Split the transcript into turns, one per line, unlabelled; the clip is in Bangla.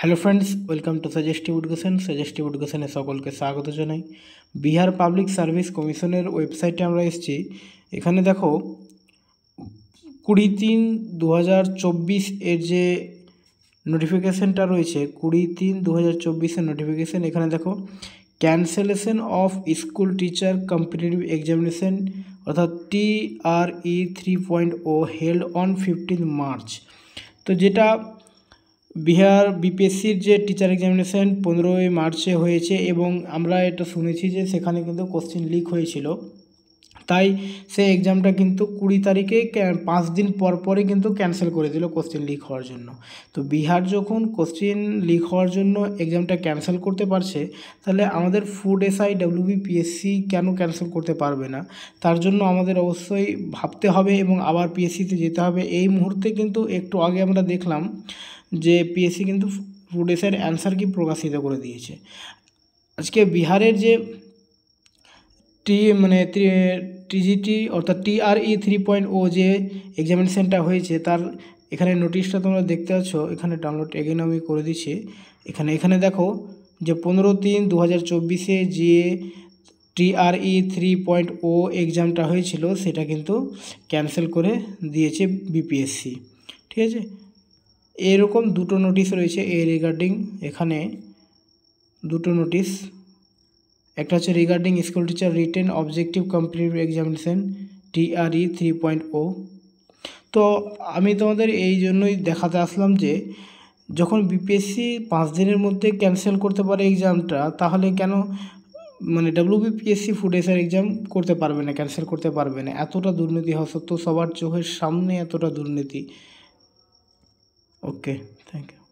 Hello friends, welcome to suggestive এডুকেশনে সকলকে স্বাগত জানাই। বিহার পাবলিক সার্ভিস কমিশনের ওয়েবসাইটে আমরা এসেছি। এখানে দেখো 20-3-2024 এর যে নোটিফিকেশানটা রয়েছে, 20-3-2024 নোটিফিকেশান। এখানে দেখো cancellation of school teacher competitive examination অর্থাৎ TRE 3.0 হেল্ড অন 15 মার্চ। তো যেটা বিহার বিপিএসসির যে টিচার এক্সামিনেশান 15ই মার্চে হয়েছে এবং আমরা এটা শুনেছি যে সেখানে কিন্তু কোশ্চেন লিক হয়েছিল, তাই সেই এক্সামটা কিন্তু 20 তারিখে 5 দিন পরই কিন্তু ক্যান্সেল করে দিল কোশ্চেন লিক হওয়ার জন্য। তো বিহার যখন কোশ্চেন লিক হওয়ার জন্য এক্সামটা ক্যান্সেল করতে পারছে, তাহলে আমাদের ফুড এসআই WBPSC কেন ক্যান্সেল করতে পারবে না? তার জন্য আমাদের অবশ্যই ভাবতে হবে এবং আবার পিএসসিতে যেতে হবে। এই মুহূর্তে কিন্তু একটু আগে আমরা দেখলাম যে পিএসসি কিন্তু ফুড এসআইয়ের অ্যান্সার কি প্রকাশিত করে দিয়েছে। আজকে বিহারের যে টিজিটি অর্থাৎ TRE 3.0 যে এক্সামিনেশানটা হয়েছে তার এখানে নোটিশটা তোমরা দেখতে পাচ্ছ। এখানে ডাউনলোড এগেন আমি করে দিচ্ছি। এখানে দেখো যে 15-3-2024 যে TRE 3.0 এক্সামটা হয়েছিল সেটা কিন্তু ক্যান্সেল করে দিয়েছে বিপিএসসি। ঠিক আছে, এরকম দুটো নোটিশ রয়েছে এই রিগার্ডিং। এখানে দুটো নোটিশ, একটা হচ্ছে regarding school teacher written objective competitive examination TRE 3.0। তো আমি তোমাদের এই জন্যই দেখাতে আসলাম যে যখন বিপিএসসি 5 দিনের মধ্যে ক্যান্সেল করতে পারে এক্সামটা, তাহলে কেন WBPSC ফুড এসআই এক্সাম করতে পারবে না, ক্যান্সেল করতে পারবে না? এতটা দুর্নীতি হওয়া সত্ত্বেও সবার চোখের সামনে এতটা দুর্নীতি। ওকে, থ্যাংক ইউ।